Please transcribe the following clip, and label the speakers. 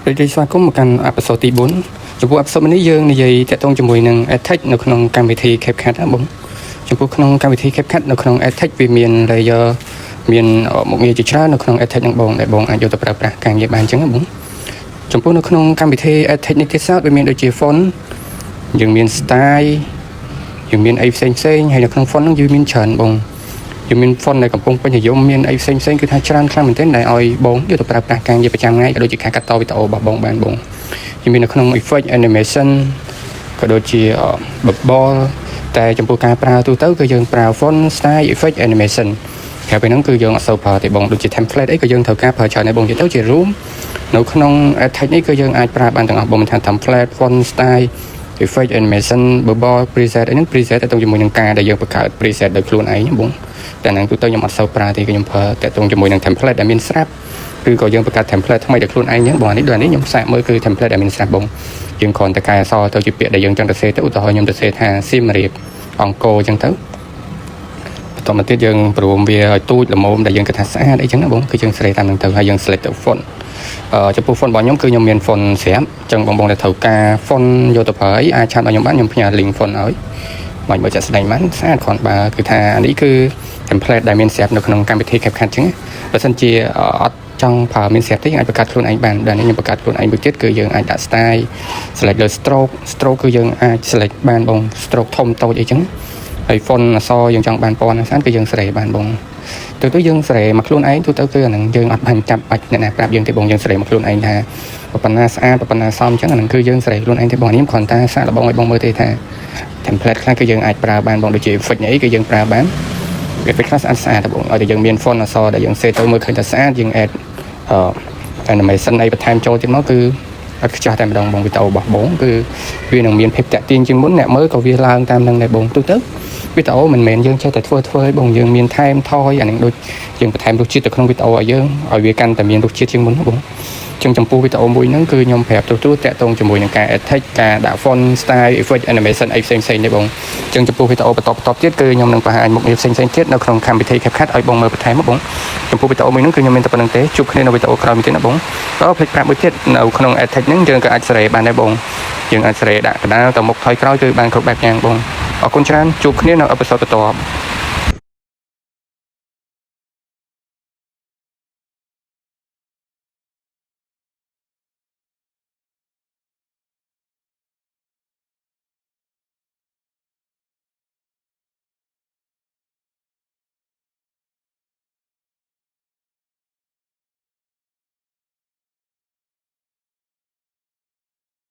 Speaker 1: រីស្វាគមន៍មកកាន់អេពីសូតទី4ចំពោះអេពីសូតនេះយើងនិយាយតាក់ទងជាមួយនឹង Edtech នៅក្នុងកម្មវិធី CapCut ណាបងចំពោះក្នុងកម្មវិធី CapCut នៅក្នុង Edtech វាមាន layer មានមុខងារជាច្រើននៅក្នុង Edtech ហ្នឹងបងដែលបងអាចយកទៅប្រើប្រាស់ការងារបានអញ្ចឹងណាបងចំពោះនៅក្នុងកម្មវិធី Edtech នេះទៀតសោតវាមានដូចជា font យើងមាន style យើងមានអីផ្សេងហើយនៅក្នុង font ហ្នឹងយើងមានច្រើនបងយើងមាន font ដែលកំពុងពេញនិយមមានអីផ្សេងគឺថាច្រើនខ្លាំងមែនទែនដែលឲ្យបងយកទៅប្រើប្រាស់ការងារប្រចាំថ្ងៃក៏ដូចជាការកាត់តវីដេអូរបស់បងបានបងយើងមាននៅក្នុង effect animation ក៏ដូចជា bubble តែចំពោះការប្រើទូទៅគឺយើងប្រើ font style effect animation ក្រៅពីហ្នឹងគឺយើងអត់សូវប្រើទេបងដូចជា template អីក៏យើងត្រូវការប្រើច្រើនដែរបងនិយាយទៅជា room នៅក្នុង Edtech នេះគឺយើងអាចប្រើបានទាំងអស់បងមិនថា template font style effect animation bubble preset អីហ្នឹង preset ទៅជាមួយនឹងការដែលយើងបង្កើត preset ដោយខ្លួនឯងបងតែហ្នឹងទូទៅខ្ញុំអត់សូវប្រើទេគឺខ្ញុំប្រើតាក់ទងជាមួយនឹង template ដែលមានស្រាប់ឬក៏យើងបង្កើត template ថ្មីដោយខ្លួនឯងហ្នឹងបងនេះដូចនេះខ្ញុំសាកមើលគឺ template ដែលមានស្រាប់បងយើងគ្រាន់តែកែអក្សរទៅជាពាក្យដែលយើងចង់សរសេរទៅឧទាហរណ៍ខ្ញុំសរសេរថាសៀមរាបអង្គរអញ្ចឹងទៅបន្តមកទៀតយើងព្រមវាឲ្យទូចល្មមដែលយើងគិតថាស្អាតអីចឹងណាបងគឺយើងសរសេរតាមហ្នឹងទៅហើយយើង select ទៅ font ចំពោះ font របស់ខ្ញុំគឺខ្ញុំមាន font ស្រាប់អញ្ចឹងបងដែលត្រូវការ font យកទៅប្រើអីអាចឆាតដល់ខ្ញុំបានខ្ញុំផ្ញើ link font ឲ្យមកមើលចាក់ស្ដែងបានស្អាតគ្រាន់បើគឺថានេះគឺ template ដែលមានស្រាប់នៅក្នុងកម្មវិធី CapCut អញ្ចឹងបើសិនជាអត់ចង់ប្រើមានស្រាប់ទេយើងអាចបង្កើតខ្លួនឯងបានដែលនេះខ្ញុំបង្កើតខ្លួនឯងមួយទៀតគឺយើងអាចដាក់ style select លើ stroke គឺយើងអាច select បានបង stroke ធំតូចអីចឹងហើយ font អក្សរយើងចង់បានពណ៌ណាស្អាតគឺយើងសេរីបានបងទៅយើងសេរីមកខ្លួនឯងទៅគឺអាហ្នឹងយើងអត់បានចាប់បាច់អ្នកណាប្រាប់យើងទេបងយើងសេរីមកខ្លួនឯងថាប៉ុណ្ណាស្អាតប៉ុណ្ណាសមអញ្ចឹងអាហ្នឹងគឺយើងសេរីខ្លួនឯងទេបងនេះគ្រាន់តែសាកល្បងឲ្យបងមើលទេថា template ខ្លះគឺយើងអាចប្រើបានបងដូចជា effect អីគឺយើងប្រើបាន effect ខ្លះស្អាតបងឲ្យតែយើងមាន font អក្សរដែលយើងសេទៅមើលឃើញថាស្អាតយើង add animation អីបន្ថែមចូលទៀតមកគឺអត់ខ្ចោះតែម្ដងបងវីដេអូរបស់បងគឺវានឹងមានភាពតាក់ទាញជាងមុនអ្នកមើលក៏វាឡើងតាមនឹងដែរបងទូទៅវីដេអូមិនមែនយើងចេះតែធ្វើឲ្យបងយើងមានថែមថយអានឹងដូចយើងបន្ថែមរសជាតិទៅក្នុងវីដេអូឲ្យយើងឲ្យវាកាន់តែមានរសជាតិជាងមុនបងចឹងចំពោះវីដេអូមួយហ្នឹងគឺខ្ញុំប្រាប់ទូតាក់ទងជាមួយនឹងការ edit ការដាក់ font style effect animation អីផ្សេងទេបងចឹងចំពោះវីដេអូបន្តទៀតគឺខ្ញុំនឹងបង្ហាញមុខងារផ្សេងទៀតនៅក្នុងកម្មវិធី CapCut ឲ្យបងមើលបន្ថែមមកបងចំពោះវីដេអូមួយហ្នឹងគឺខ្ញុំមានតែប៉ុណ្្នឹងទេជួបគ្នានៅវីដេអូក្រោយមួយទៀតណាបងក៏ភ្លេចប្រាប់មួយទៀតនៅក្នុង edit ហ្នឹងយើងក៏អាចសេរីបានដែរបងយើងអាចសេរីដាក់កណ្ដាលទៅមុខថយក្រោយគឺបានគ្រប់បែបយ៉ាងបងអរគុណច្រើនជួបគ្នានៅអេពីសូតបន្ត